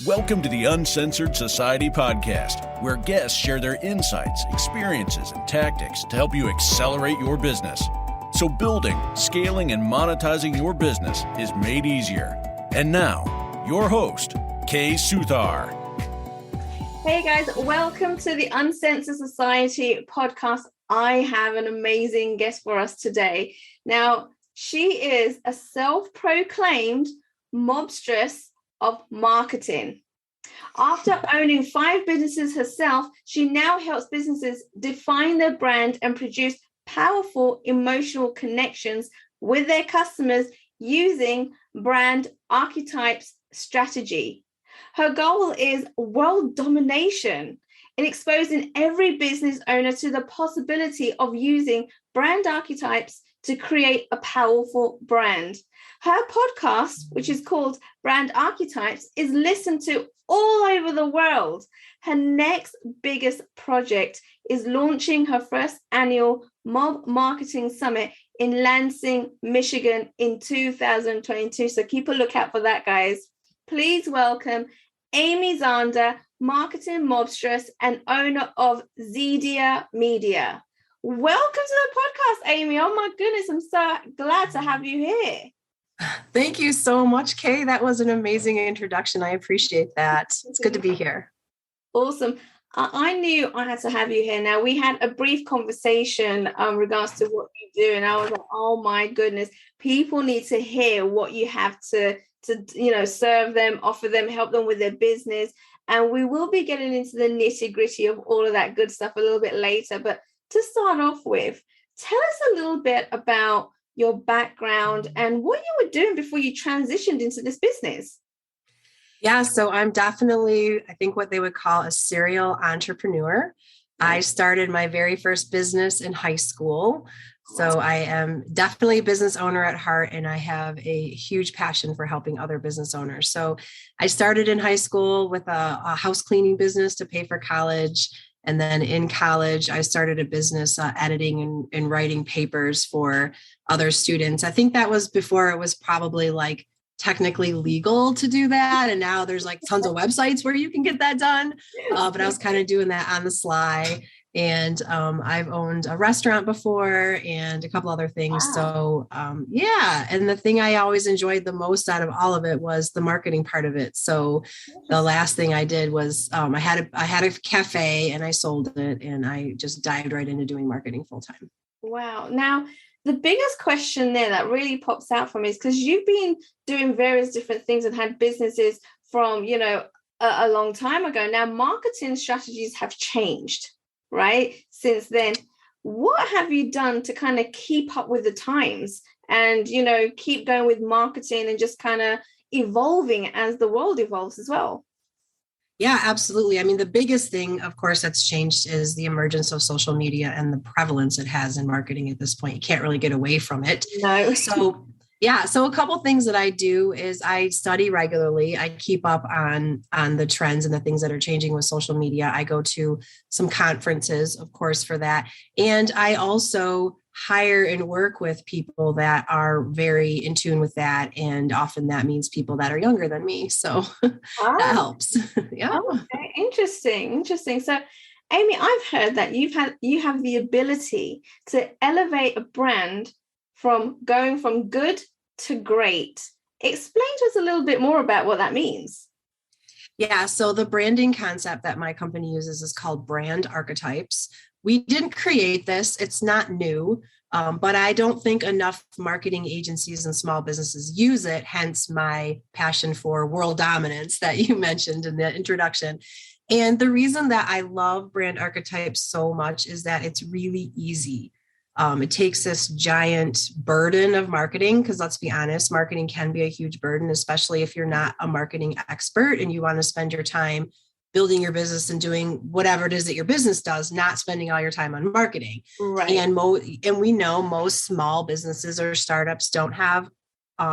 Welcome to the Uncensored Society podcast, where guests share their insights, experiences, and tactics to help you accelerate your business. So building, scaling, and monetizing your business is made easier. And now, your host, Kay Suthar. Hey guys, welcome to the Uncensored Society podcast. I have an amazing guest for us today. Now, she is a self-proclaimed mobstress of marketing. After owning 5 businesses herself, she now helps businesses define their brand and produce powerful emotional connections with their customers using brand archetypes strategy. Her goal is world domination in exposing every business owner to the possibility of using brand archetypes to create a powerful brand. Her podcast, which is called Brand Archetypes, is listened to all over the world. Her next biggest project is launching her first annual Mob Marketing Summit in Lansing, Michigan in 2022. So keep a lookout for that, guys. Please welcome Amy Zander, marketing mobstress and owner of Zeedia Media. Welcome to the podcast, Amy. Oh my goodness, I'm so glad to have you here. Thank you so much, Kay. That was an amazing introduction. I appreciate that. It's good to be here. Awesome. I knew I had to have you here. Now, we had a brief conversation regards to what you do, and I was like, oh my goodness, people need to hear what you have to serve them, offer them, help them with their business. And we will be getting into the nitty-gritty of all of that good stuff a little bit later. But to start off with, tell us a little bit about your background and what you were doing before you transitioned into this business. Yeah, so I'm definitely, I think what they would call a serial entrepreneur. I started my very first business in high school. So I am definitely a business owner at heart, and I have a huge passion for helping other business owners. So I started in high school with a house cleaning business to pay for college. And then in college, I started a business editing and writing papers for other students. I think that was before it was probably like technically legal to do that. And now there's like tons of websites where you can get that done. But I was kind of doing that on the sly. And I've owned a restaurant before and a couple other things. Wow. So yeah. And the thing I always enjoyed the most out of all of it was the marketing part of it. So the last thing I did was I had a cafe and I sold it, and I just dived right into doing marketing full time. Wow. Now, the biggest question there that really pops out for me is because you've been doing various different things and had businesses from, a long time ago. Now, marketing strategies have changed, right? Since then, what have you done to kind of keep up with the times and, keep going with marketing and just kind of evolving as the world evolves as well? Yeah, absolutely. I mean, the biggest thing, of course, that's changed is the emergence of social media and the prevalence it has in marketing at this point. You can't really get away from it. No. So a couple things that I do is I study regularly. I keep up on the trends and the things that are changing with social media. I go to some conferences, of course, for that. And I also hire and work with people that are very in tune with that. And often that means people that are younger than me. So that helps. Yeah. Okay. Interesting. So, Amy, I've heard that you have the ability to elevate a brand from going from good to great. Explain to us a little bit more about what that means. Yeah. So the branding concept that my company uses is called Brand Archetypes. We didn't create this. It's not new, but I don't think enough marketing agencies and small businesses use it, hence my passion for world dominance that you mentioned in the introduction. And the reason that I love brand archetypes so much is that it's really easy. It takes this giant burden of marketing, because let's be honest, marketing can be a huge burden, especially if you're not a marketing expert and you want to spend your time building your business and doing whatever it is that your business does, not spending all your time on marketing. Right. And we know most small businesses or startups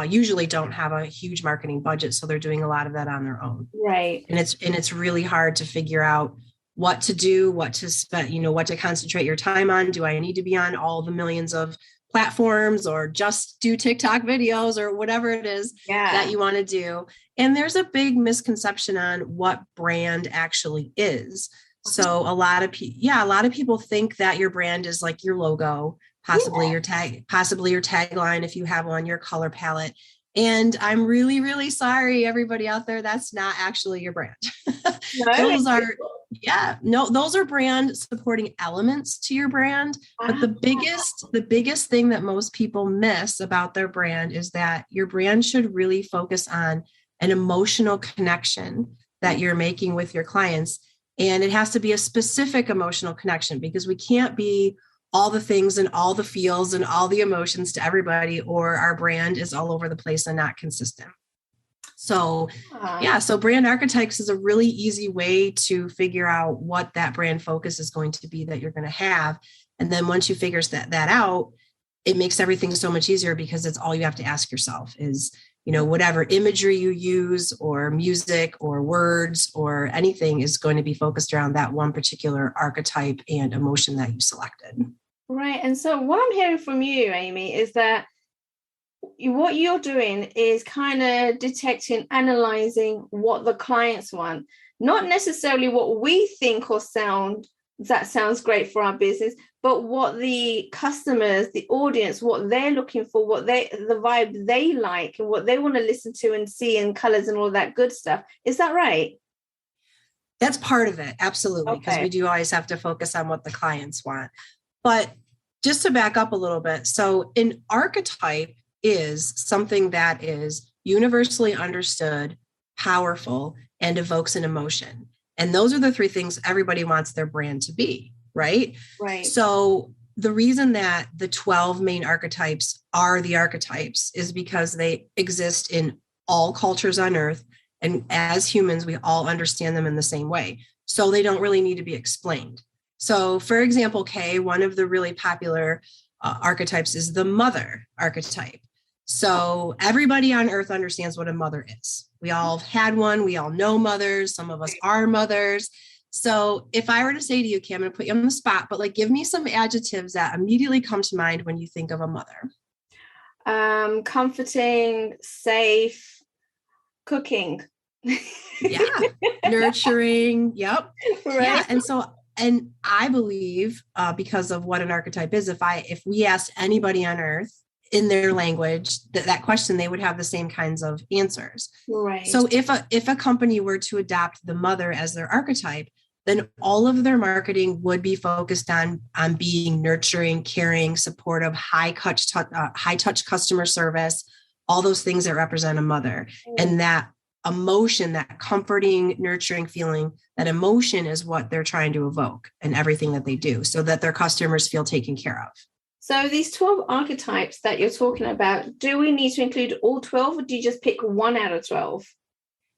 usually don't have a huge marketing budget. So they're doing a lot of that on their own. Right. And it's really hard to figure out what to do, what to spend, what to concentrate your time on. Do I need to be on all the millions of platforms or just do TikTok videos or whatever it is that you want to do. And there's a big misconception on what brand actually is. So a lot of people think that your brand is like your logo, possibly your tagline if you have one, your color palette. And I'm really, really sorry, everybody out there, that's not actually your brand. Those are brand supporting elements to your brand. But the biggest thing that most people miss about their brand is that your brand should really focus on an emotional connection that you're making with your clients. And it has to be a specific emotional connection, because we can't be all the things and all the feels and all the emotions to everybody, or our brand is all over the place and not consistent. So brand archetypes is a really easy way to figure out what that brand focus is going to be that you're going to have. And then once you figure that out, it makes everything so much easier, because it's all you have to ask yourself is, whatever imagery you use or music or words or anything is going to be focused around that one particular archetype and emotion that you selected. Right. And so what I'm hearing from you, Amy, is that what you're doing is kind of detecting, analyzing what the clients want, not necessarily what we think or that sounds great for our business, but what the customers, the audience, what they're looking for, the vibe they like, and what they want to listen to and see, and colors and all that good stuff. Is that right? That's part of it. Absolutely. Because we do always have to focus on what the clients want. But just to back up a little bit. So an archetype is something that is universally understood, powerful, and evokes an emotion. And those are the three things everybody wants their brand to be, right? Right. So the reason that the 12 main archetypes are the archetypes is because they exist in all cultures on earth. And as humans, we all understand them in the same way. So they don't really need to be explained. So for example, Kay, one of the really popular archetypes is the mother archetype. So everybody on earth understands what a mother is. We all have had one. We all know mothers. Some of us are mothers. So if I were to say to you, Kim, I'm going to put you on the spot, but give me some adjectives that immediately come to mind when you think of a mother. Comforting, safe, cooking. Nurturing. Yep. Right. Yeah. And I believe because of what an archetype is, if we asked anybody on earth in their language that question, they would have the same kinds of answers. Right. So if a company were to adopt the mother as their archetype, then all of their marketing would be focused on being nurturing, caring, supportive, high touch customer service, all those things that represent a mother. And that emotion, that comforting, nurturing feeling, that emotion is what they're trying to evoke in everything that they do, so that their customers feel taken care of. So these 12 archetypes that you're talking about, do we need to include all 12, or do you just pick one out of 12?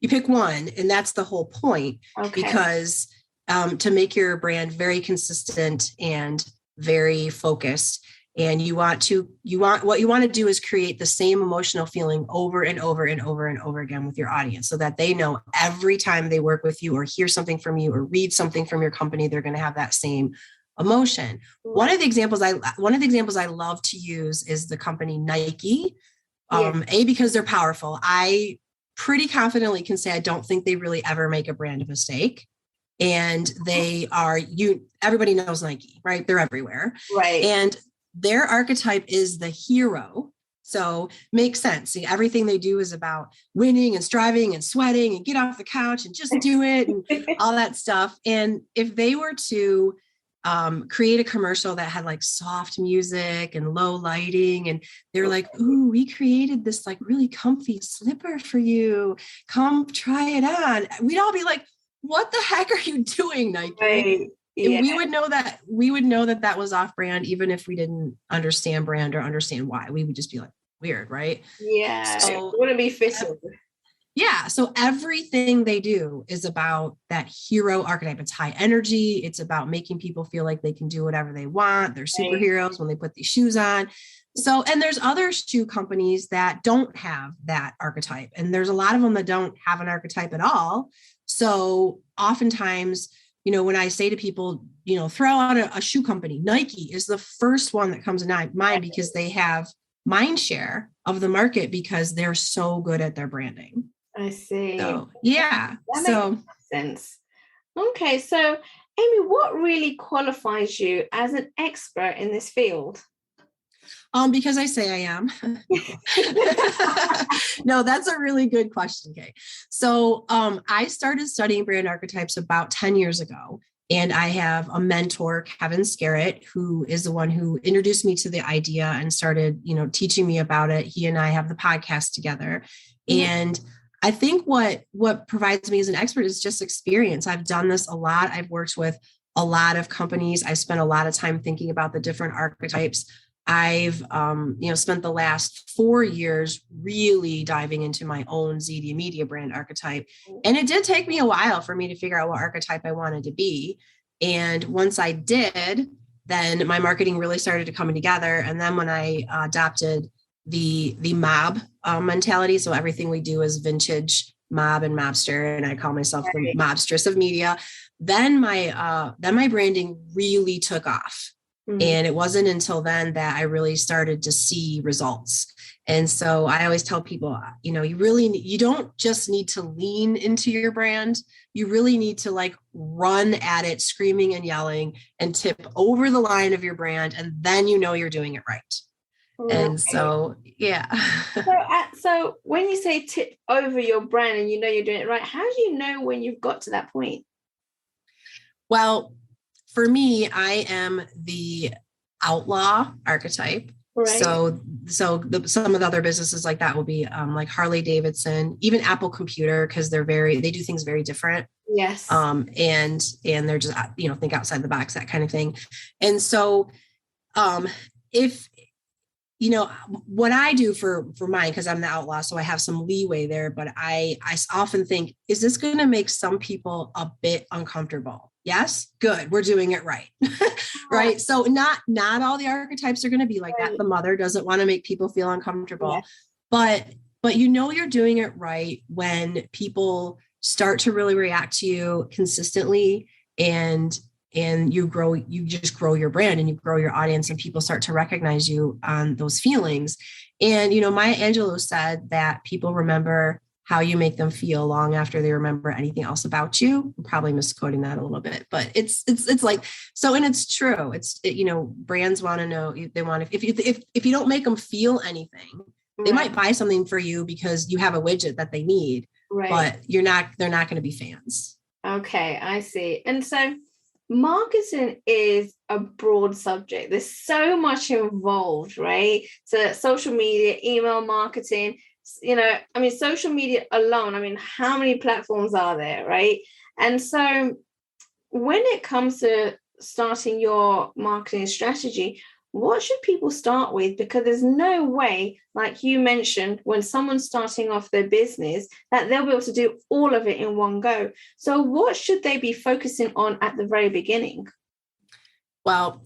You pick one, and that's the whole point. Okay. Because to make your brand very consistent and very focused, and what you want to do is create the same emotional feeling over and over and over and over again with your audience, so that they know every time they work with you or hear something from you or read something from your company, they're going to have that same emotion. One of the examples I love to use is the company Nike. Because they're powerful. I pretty confidently can say I don't think they really ever make a brand mistake. And everybody knows Nike, right? They're everywhere. Right. And their archetype is the hero. So makes sense. See, everything they do is about winning and striving and sweating and get off the couch and just do it and all that stuff. And if they were to create a commercial that had soft music and low lighting, and they're like, ooh, we created this really comfy slipper for you. Come try it on. We'd all be like, what the heck are you doing, Nike? Right. Yeah. And we would know that was off brand, even if we didn't understand brand or understand why. We would just be like, weird, right? Yeah. So, it wouldn't be fitting. Yeah. So everything they do is about that hero archetype. It's high energy. It's about making people feel like they can do whatever they want. They're superheroes when they put these shoes on. So, and there's other shoe companies that don't have that archetype. And there's a lot of them that don't have an archetype at all. So oftentimes when I say to people, throw out a shoe company, Nike is the first one that comes to mind because they have mind share of the market because they're so good at their branding. I see. So, yeah. That makes sense. Okay. So, Amy, what really qualifies you as an expert in this field? Because I say I am. No, that's a really good question, Kay. So I started studying brand archetypes about 10 years ago. And I have a mentor, Kevin Scarrett, who is the one who introduced me to the idea and started, teaching me about it. He and I have the podcast together. And I think what provides me as an expert is just experience. I've done this a lot. I've worked with a lot of companies. I spent a lot of time thinking about the different archetypes. I've, spent the last 4 years really diving into my own Zeedia Media brand archetype. And it did take me a while for me to figure out what archetype I wanted to be. And once I did, then my marketing really started to come together. And then when I adopted the mob mentality, so everything we do is vintage, mob, and mobster, and I call myself the mobstress of media, then my branding really took off. And it wasn't until then that I really started to see results. And so I always tell people, you don't just need to lean into your brand. You really need to run at it, screaming and yelling and tip over the line of your brand. And then you're doing it right. And so, yeah. So when you say tip over your brand and you're doing it right, how do you know when you've got to that point? Well, for me, I am the outlaw archetype. Right. So some of the other businesses like that will be like Harley Davidson, even Apple Computer, because they do things very different. Yes. And they're just, think outside the box, that kind of thing. And so if, what I do for mine, because I'm the outlaw, so I have some leeway there, but I often think, is this going to make some people a bit uncomfortable? Yes. Good. We're doing it right. Right. So not all the archetypes are going to be like that. The mother doesn't want to make people feel uncomfortable, but you're doing it right when people start to really react to you consistently and you just grow your brand and you grow your audience and people start to recognize you on those feelings. And, Maya Angelou said that people remember how you make them feel long after they remember anything else about you. I'm probably misquoting that a little bit, but it's like, so, and it's true. Brands want to know, they want to, if you don't make them feel anything, they might buy something for you because you have a widget that they need, but they're not going to be fans. Okay. I see. And so marketing is a broad subject. There's so much involved, right? So social media, email marketing, social media alone, how many platforms are there, right? And so when it comes to starting your marketing strategy, what should people start with? Because there's no way, like you mentioned, when someone's starting off their business, that they'll be able to do all of it in one go. So what should they be focusing on at the very beginning? Well,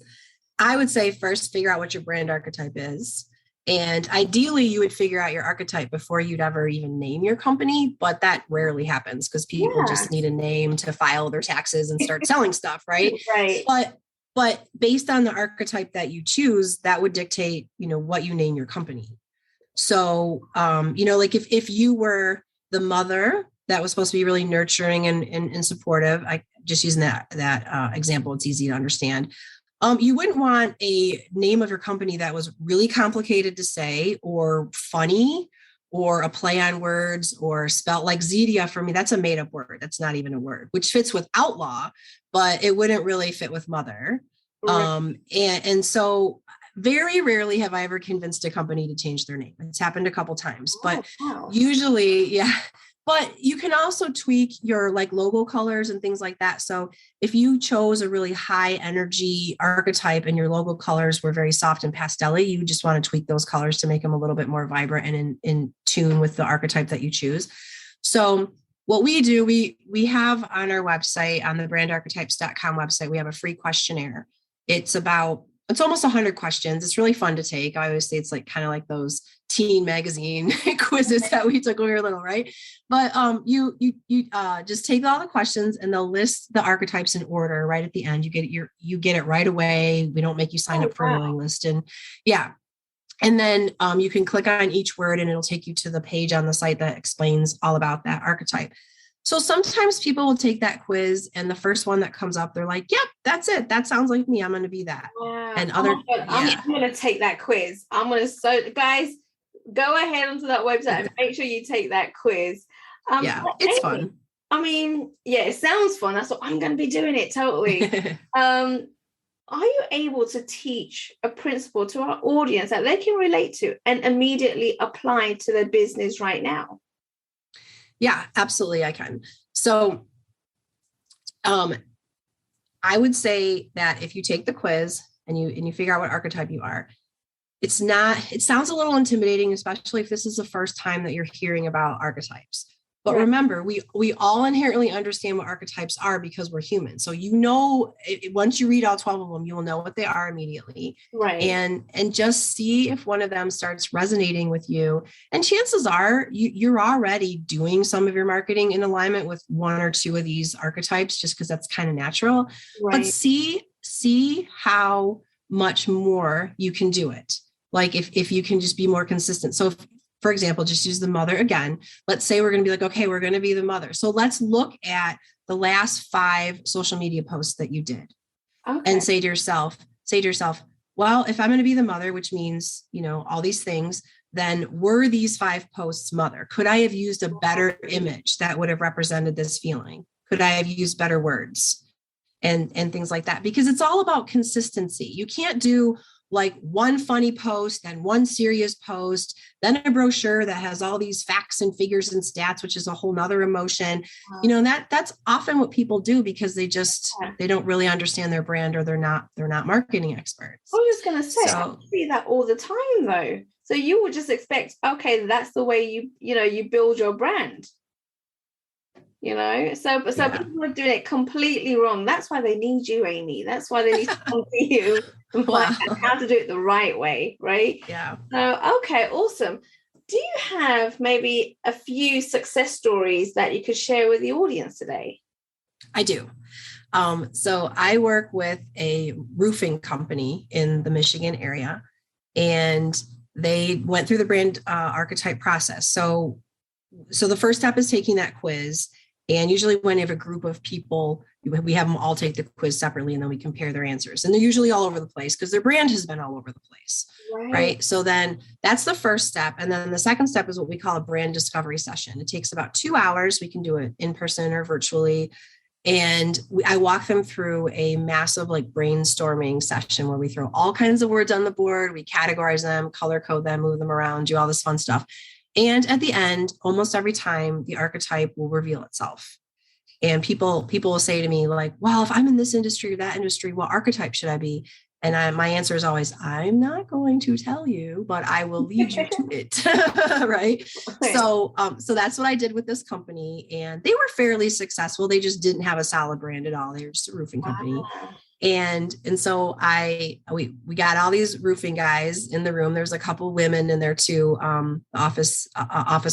I would say first figure out what your brand archetype is. And ideally, you would figure out your archetype before you'd ever even name your company. But that rarely happens because people just need a name to file their taxes and start selling stuff, right? Right. But based on the archetype that you choose, that would dictate, what you name your company. So, if you were the mother that was supposed to be really nurturing and supportive, I just using that example, it's easy to understand. You wouldn't want a name of your company that was really complicated to say or funny or a play on words or spelt like Zeedia. For me, that's a made up word. That's not even a word, which fits with outlaw, but it wouldn't really fit with mother. And so very rarely have I ever convinced a company to change their name. It's happened a couple times, but usually, but you can also tweak your logo colors and things like that. So if you chose a really high energy archetype and your logo colors were very soft and pastel-y, you just want to tweak those colors to make them a little bit more vibrant and in tune with the archetype that you choose. So what we do, we have on our website, on the brandarchetypes.com website, we have a free questionnaire. It's about it's almost 100 questions. It's really fun to take. I always say it's like kind of like those teen magazine quizzes that we took when we were little, right? But you just take all the questions and they'll list the archetypes in order right at the end. You get it right away. We don't make you sign up for a mailing list. And yeah. And then you can click on each word and it'll take you to the page on the site that explains all about that archetype. So sometimes people will take that quiz and the first one that comes up, they're like, yep, that's it. That sounds like me. I'm going to be that. Wow. And I'm going to take that quiz. Guys, go ahead onto that website and make sure you take that quiz. It's fun. I mean, yeah, it sounds fun. That's what I'm going to be doing it. Totally. Are you able to teach a principle to our audience that they can relate to and immediately apply to their business right now? Yeah, absolutely. I can. So I would say that if you take the quiz and you figure out what archetype you are, it sounds a little intimidating, especially if this is the first time that you're hearing about archetypes. But remember, we all inherently understand what archetypes are because we're human. So, once you read all 12 of them, you will know what they are immediately. Right. And just see if one of them starts resonating with you. And chances are you're already doing some of your marketing in alignment with one or two of these archetypes, just because that's kind of natural. Right. But see how much more you can do it. Like if you can just be more consistent. So for example, just use the mother again. Let's say we're going to be like, okay, we're going to be the mother. So let's look at the last 5 social media posts that you did and say to yourself, well, if I'm going to be the mother, which means, all these things, then were these 5 posts mother? Could I have used a better image that would have represented this feeling? Could I have used better words and things like that? Because it's all about consistency. You can't do like one funny post, then one serious post, then a brochure that has all these facts and figures and stats, which is a whole nother emotion. Wow. That's often what people do because they don't really understand their brand or they're not marketing experts. I was going to say, I see that all the time though. So you would just expect, okay, that's the way you build your brand. So people are doing it completely wrong. That's why they need you, Amy. That's why they need to come to you and find out how to do it the right way, right? Yeah. So, okay, awesome. Do you have maybe a few success stories that you could share with the audience today? I do. So I work with a roofing company in the Michigan area, and they went through the brand archetype process. So the first step is taking that quiz. And usually when you have a group of people, we have them all take the quiz separately and then we compare their answers. And they're usually all over the place because their brand has been all over the place, right? So then that's the first step. And then the second step is what we call a brand discovery session. It takes about 2 hours. We can do it in person or virtually. And I walk them through a massive brainstorming session where we throw all kinds of words on the board. We categorize them, color code them, move them around, do all this fun stuff. And at the end, almost every time, the archetype will reveal itself. And people will say to me like, well, if I'm in this industry or that industry, what archetype should I be? And my answer is always, I'm not going to tell you, but I will lead you to it. Right. Okay. So that's what I did with this company. And they were fairly successful. They just didn't have a solid brand at all. They were just a roofing company. Wow. And so we got all these roofing guys in the room. There's a couple women in there too, office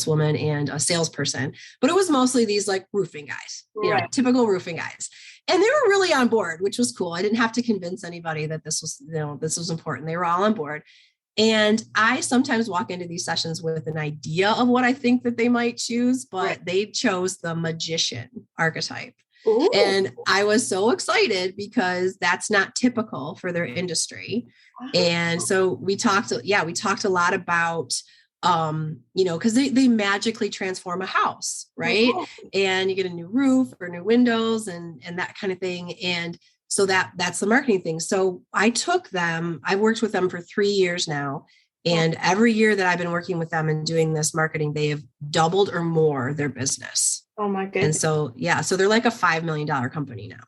woman and a salesperson, but it was mostly these roofing guys, typical roofing guys. And they were really on board, which was cool. I didn't have to convince anybody that this was important. They were all on board. And I sometimes walk into these sessions with an idea of what I think that they might choose, but they chose the magician archetype. Ooh. And I was so excited because that's not typical for their industry. Wow. And so we talked a lot about, because they magically transform a house, right? Wow. And you get a new roof or new windows and that kind of thing. And so that's the marketing thing. So I've worked with them for 3 years now. And every year that I've been working with them and doing this marketing, they have doubled or more their business. Oh my goodness. And so they're like a $5 million company now.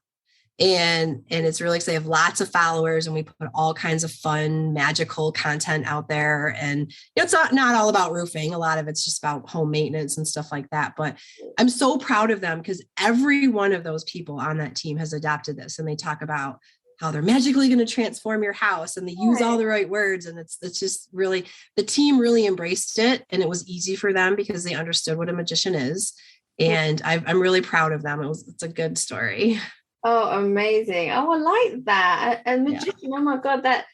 And it's really, they have lots of followers and we put all kinds of fun, magical content out there. And it's not all about roofing. A lot of it's just about home maintenance and stuff like that. But I'm so proud of them because every one of those people on that team has adopted this. And they talk about how they're magically going to transform your house, and they use all the right words. And it's just really, the team really embraced it, and it was easy for them because they understood what a magician is. And I'm really proud of them. It's a good story. Oh, amazing. Oh, I like that. And magician, oh my God, that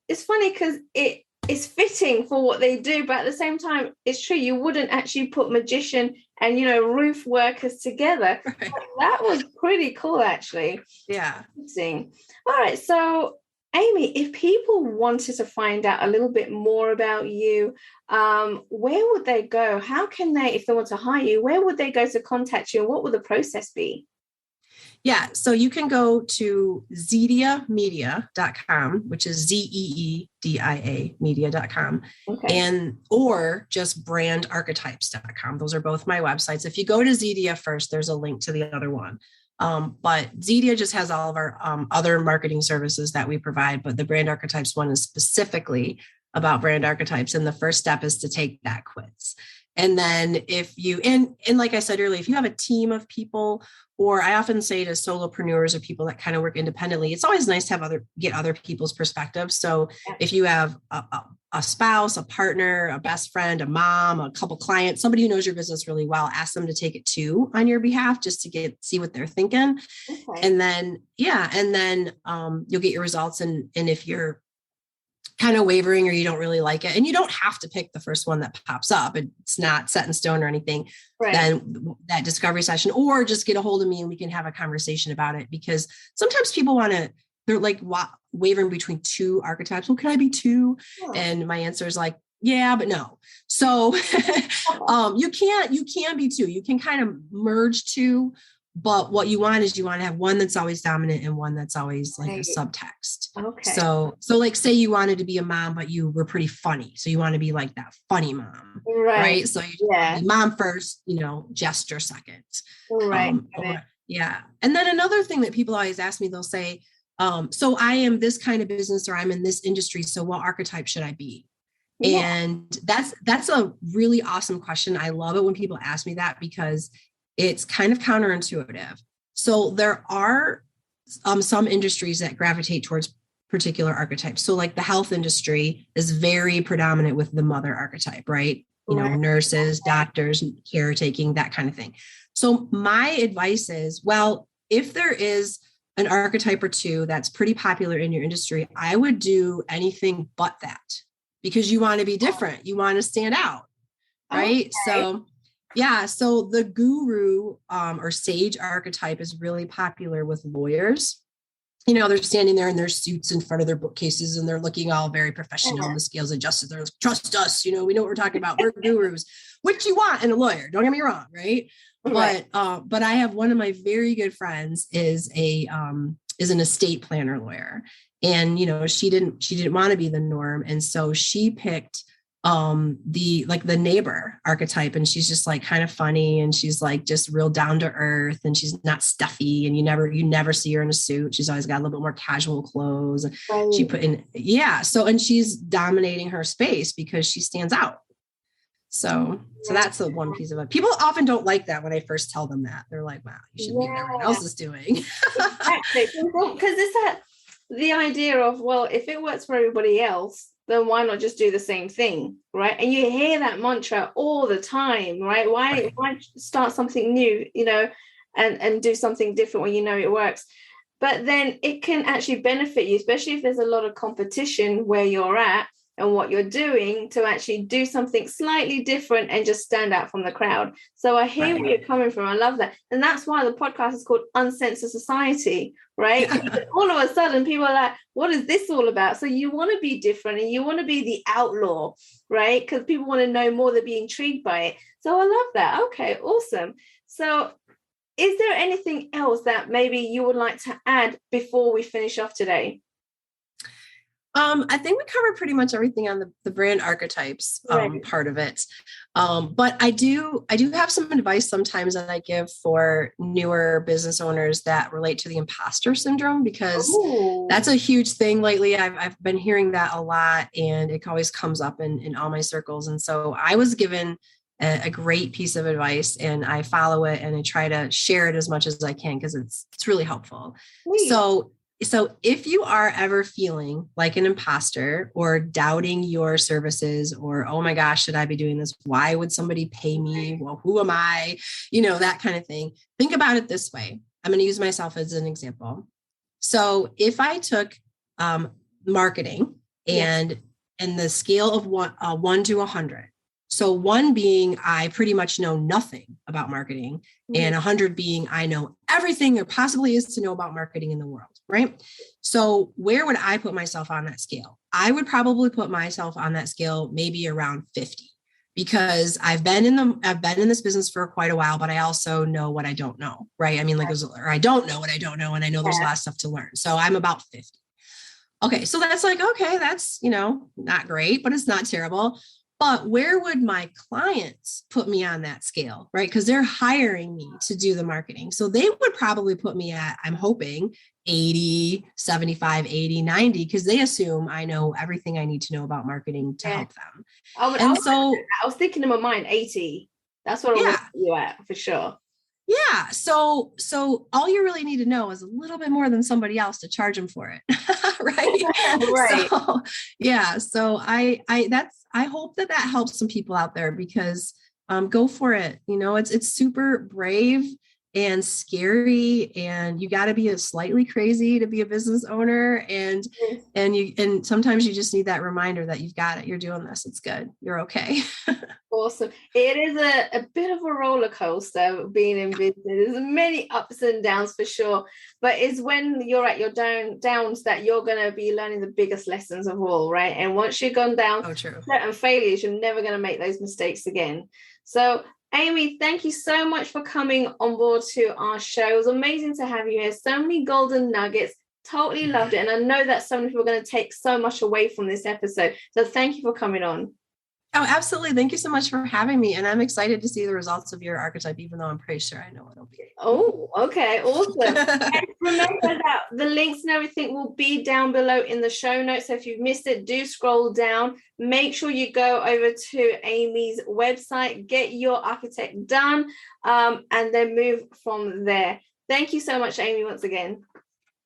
is funny because it is fitting for what they do, but at the same time, it's true. You wouldn't actually put magician and, roof workers together. Right. That was pretty cool, actually. Yeah. Interesting. All right. So, Amy, if people wanted to find out a little bit more about you, where would they go? How can they, if they want to hire you, where would they go to contact you? And what would the process be? Yeah, so you can go to ZeediaMedia.com, which is ZeeDia media.com, or just brandarchetypes.com. Those are both my websites. If you go to Zeedia first, there's a link to the other one. But Zeedia just has all of our other marketing services that we provide, but the brand archetypes one is specifically about brand archetypes. And the first step is to take that quiz. And then if you, and like I said earlier, if you have a team of people, or I often say to solopreneurs or people that kind of work independently, it's always nice to get other people's perspectives. So if you have a spouse, a partner, a best friend, a mom, a couple clients, somebody who knows your business really well, ask them to take it too on your behalf, just to see what they're thinking. And then, you'll get your results. And if you're kind of wavering or you don't really like it, and you don't have to pick the first one that pops up, it's not set in stone or anything, then that discovery session, or just get a hold of me and we can have a conversation about it. Because sometimes people they're like wavering between two archetypes. Well, can I be two? And my answer is like, yeah, but no. So you can be two. You can kind of merge two. But what you want is you want to have one that's always dominant and one that's always like a subtext. Okay. So like say you wanted to be a mom, but you were pretty funny. So you want to be like that funny mom. Right. So you be mom first, gesture second. Right. And then another thing that people always ask me, they'll say, so I am this kind of business, or I'm in this industry. So what archetype should I be? Yeah. And that's a really awesome question. I love it when people ask me that, because it's kind of counterintuitive. So there are some industries that gravitate towards particular archetypes. So like the health industry is very predominant with the mother archetype, right? Nurses, doctors, caretaking, that kind of thing. So my advice is, well, if there is an archetype or two that's pretty popular in your industry, I would do anything but that, because you want to be different. You want to stand out, right? Okay. So the guru or sage archetype is really popular with lawyers. They're standing there in their suits in front of their bookcases and they're looking all very professional on the scales of justice. They're like, trust us, we know what we're talking about. We're gurus, which you want in a lawyer. Don't get me wrong, right? But I have one of my very good friends is an estate planner lawyer. And, she didn't want to be the norm. And so she picked the neighbor archetype, and she's just like kind of funny, and she's like just real down to earth, and she's not stuffy, and you never see her in a suit. She's always got a little bit more casual clothes. Right. She put in, and she's dominating her space because she stands out. So that's the one piece of it. People often don't like that when I first tell them that. They're like, wow, you should be what everyone else is doing. Exactly. Because it's the idea of, well, if it works for everybody else, then why not just do the same thing, right? And you hear that mantra all the time, right? Why start something new, and do something different when it works? But then it can actually benefit you, especially if there's a lot of competition where you're at and what you're doing, to actually do something slightly different and just stand out from the crowd. So I hear where you're coming from. I love that. And that's why the podcast is called Uncensored Society, right? All of a sudden people are like, what is this all about? So you want to be different and you want to be the outlaw, right? Because people want to know more, they're being intrigued by it. So I love that. Okay, awesome. So is there anything else that maybe you would like to add before we finish off today? I think we covered pretty much everything on the brand archetypes part of it. But I do have some advice sometimes that I give for newer business owners that relate to the imposter syndrome, because that's a huge thing lately. I've been hearing that a lot, and it always comes up in all my circles. And so I was given a great piece of advice, and I follow it, and I try to share it as much as I can, because it's really helpful. So So if you are ever feeling like an imposter or doubting your services or, oh my gosh, should I be doing this? Why would somebody pay me? Well, who am I? That kind of thing. Think about it this way. I'm going to use myself as an example. So if I took marketing and the scale of 1 to 100, so 1 being I pretty much know nothing about marketing, and 100 being I know everything there possibly is to know about marketing in the world, right? So where would I put myself on that scale? I would probably put myself on that scale maybe around 50, because I've been in this business for quite a while, but I also know what I don't know, right? I mean, or I don't know what I don't know, and I know there's a lot of stuff to learn. So I'm about 50. Okay, so that's that's not great, but it's not terrible. But where would my clients put me on that scale, right? Because they're hiring me to do the marketing. So they would probably put me at, I'm hoping, 80, 75, 80, 90, because they assume I know everything I need to know about marketing to help them. I was thinking in my mind, 80. That's what I was you at for sure. Yeah. So all you really need to know is a little bit more than somebody else to charge them for it. Right. Right. So I hope that helps some people out there, because go for it. It's super brave and scary, and you got to be slightly crazy to be a business owner. And sometimes you just need that reminder that you've got it. You're doing this. It's good. You're okay. Awesome. It is a bit of a roller coaster being in business. There's many ups and downs for sure, but it's when you're at your downs that you're going to be learning the biggest lessons of all, right? And once you've gone down certain failures, you're never going to make those mistakes again. So Amy, thank you so much for coming on board to our show. It was amazing to have you here. So many golden nuggets. Totally loved it. And I know that so many people are going to take so much away from this episode. So thank you for coming on. Oh, absolutely. Thank you so much for having me. And I'm excited to see the results of your archetype, even though I'm pretty sure I know what it'll be. Oh, okay. Awesome. And remember that the links and everything will be down below in the show notes. So if you've missed it, do scroll down. Make sure you go over to Amy's website, get your architect done, and then move from there. Thank you so much, Amy, once again.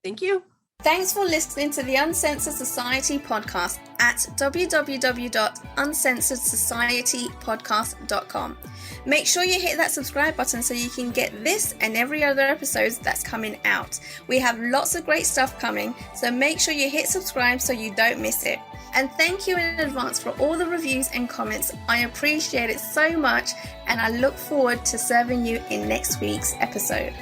Thank you. Thanks for listening to the Uncensored Society podcast at www.uncensoredsocietypodcast.com. Make sure you hit that subscribe button so you can get this and every other episode that's coming out. We have lots of great stuff coming, so make sure you hit subscribe so you don't miss it. And thank you in advance for all the reviews and comments. I appreciate it so much, and I look forward to serving you in next week's episode.